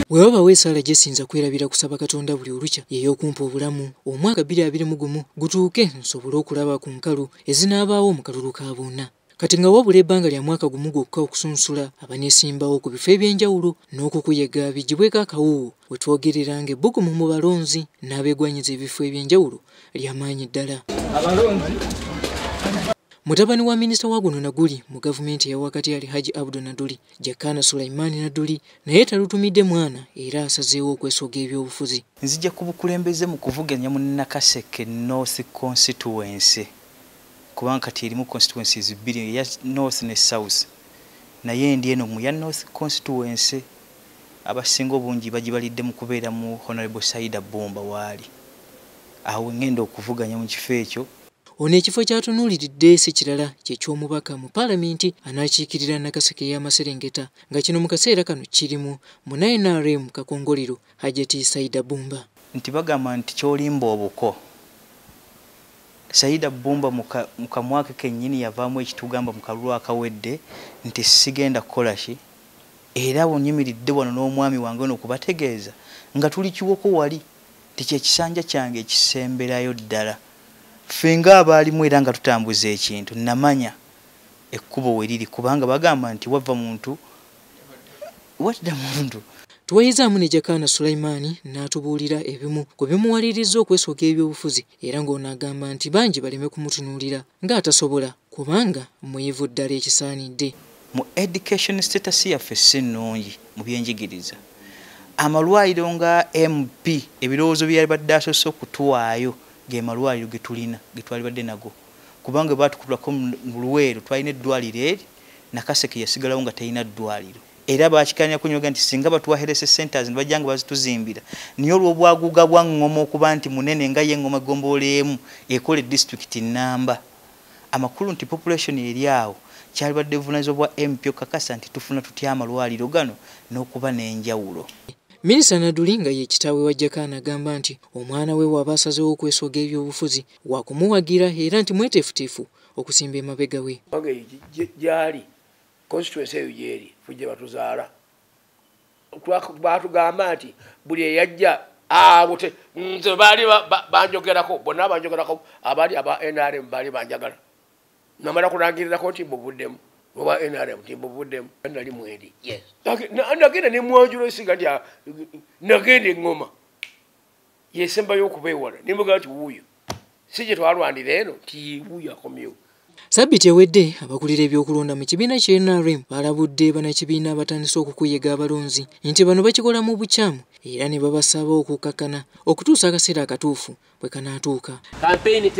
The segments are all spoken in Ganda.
Weewaba weesala gyesinza kwerabira kusaba Katonda buli olukya y'ey'okumpa obulamu omwaka 2021 gutuuke nsobole okulaba ku nkalu ezinaabaawo mu kalulu ka bonna. Kati nga wabula ebbanga lya mwaka gumu gwokka okusunsula abaneesimbawo ku bifo eby'enjawulo n'okukuyega bigibweko akawuwo we twogerera ng'ebbugumu mu balonzi n'abeegwanyiza ebifo eby'enjawulo ly'amaanyi ddala. Mutabani wa minisita wa guno Naduli mu gavumenti ya wakati ali Haji Abdul Naduli Jakana Sulaimani Naduli naye talutumidde mwana era asazeewo okwesoga ebyobufuzi. Nzija kubukulembeze mu kuvuganya mu Nakaseke North Constituency kubanga kati erimu constituencies bbiri ya North ne South naye ndi eno mu ya North Constituency abasinga obungi bagibalidde mu kubeera mu Honorable Sydah Bumba waali awo ngenda okuvuganya mu kifo ekyo. Ono ekifo kyatunuuliridde si kirala ky'ekyomubaka mu Paalamenti anaakiikirira Nakaseke y'Amaserengeta nga kino mu kaseera kano kirimu mu NRM Kakongoliro Hajati Sydah Bumba. Nti bagamba nti kyolimba obuko. Sydah Bumba mu kamwaka kennyini yavaamu ekitugamba mu kalulu akawedde nti sigenda kukola ki era bonyimiridde wano n'omwami wange n'okubategeeza nga tuli kiwoko wali nti kyekisanja kyange ekisemberayo ddala. Fenga abalimu era nga tutambuza ekintu namanya ekkubo weriri kubanga bagamba nti wava muntu wadda muntu. Tuwayizaamu ne Jakana Sulaimani n'atubuulira ebimu ku bimuwalirizza okwesoga ebyobufuzi era ng'onaagamba nti bangi baleme kumutunuulira ng'atasobola kubanga mwevu ddala ekisaanidde. Mu education status yaffe si nnungi mu byenjigiriza. Amalwaliro nga MP ebirowoozo byali badde asoose okutuwaayo ge malwaliro ge tulina ge twalibadde nago kubanga baatukubulako mu Luweero twalina eddwaliro eri Nakaseke yasigalawo nga talina ddwaliro era baakikanya kunyoga nti singa batuwa health centers nibajja nga bazituzimbira niyo olw'obwaguga bwa Ngoma okuba nti munene nga ye Ngoma Gomboleemu ekola district namba amakulu nti population eri awo kyalibadde buvunaanyizibwa bwa MP okakasa nti tufuna tutya amalwaliro gano n'okuba n'enjawulo. Minisita Naduli nga ye kitaawe wa Jakana agamba nti omwana we waba asazeewo okwesoga ebyobufuzi wakumuwagira era nti mweteefuteefu okusimba emabega we. Gyali constituency eyo gyeri fujja batuzaala baatugamba nti buli eyajja abote nze baali banjogerako bonna banjogerako abaali aba NRM baali banjagala namala kulangirirako nti mbuvuddemu oba NRM nti mbuvuddemu nali mweri yes nagenda ne mwanjulo esinga nti nagenda Ngoma yesembayo okubeewala nimugamba nti wuuyo si gye twalwanira eno nti wuuyo akomyewo. Sabbiti ewedde abakulira ebyokulonda mu kibiina kya NRM balabudde bannakibiina abatandise okukuyega abalonzi nti bano bakikola mu bukyamu era ne babasaba okukakkana okutuusa akaseera akatuufu bwe kanaatuuka. Kampeyini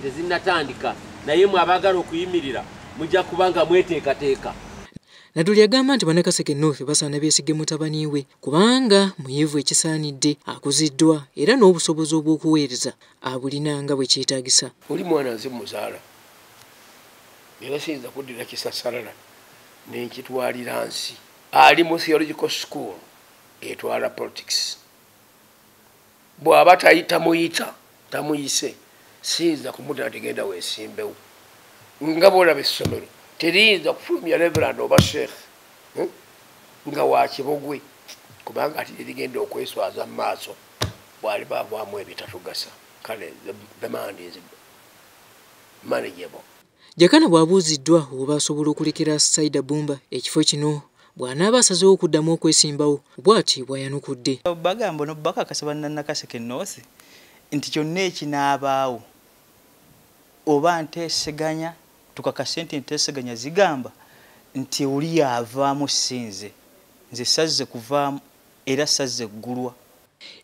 tezinnatandika naye mwabagala okuyimirira mujja kubanga mweteekateeka. Naduli agamba nti Bannakaseke North basaana beesige mutabani we kubanga muyivu ekisaanidde akuziddwa era n'obusobozi obw'okuweereza abulina nga bwe kyetaagisa. Oli mwana nze muzaala era siyinza kuddira kisasalala n'enkitwalira nsi ali mu theological school etwala politics bw'aba tamuyise siyinza kumudda tegenda weesimbewo nga bw'olaba essomero teriyinza kufulumya reverand oba sheikh nga wa kibogwe kubanga ati terigenda okweswaza mu maaso bwali baavaamu ebitatugasa kale the man is manageable. Jakana bw'abuuziddwa oba asobola okulekera Sydah Bumba ekifo kino bw'anaaba asazeewo okuddamu okwesimbawo bw'ati bw'ayanukudde. Bagamba no bakakasa Nakaseke North nti kyonna ekinaabaawo oba nteeseganya tukakase nti nteeseganya zigamba nti oli yavaamu sinze nze sazze kuvaamu era sazze ggulwa.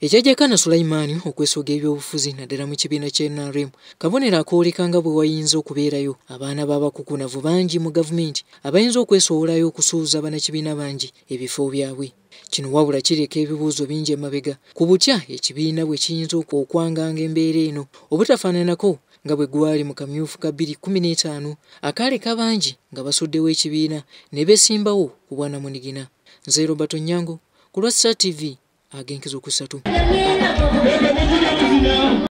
Ekya Jakana Sulaimani okwesoga ebyobufuzi naddala mu kibiina kya NRM kabonero akooleka nga bwe wayinza okubeerayo abaana b'abakukunavu bangi mu gavumenti abayinza okwesowolayo okusuuza bannakibiina bangi ebifo byabwe. Kino wabula kireka ebibuuzo bingi emabega ku butya ekibiina bwe kiyinza okwanganga embeera eno obutafaananako nga bwe gwali mu kamyufu ka 2015 akaaleka bangi nga basuddewo ekibiina ne beesimbawo ku bwannamunigina. Nze Robert Onyango ku lwa Star TV agenkezo ku 3.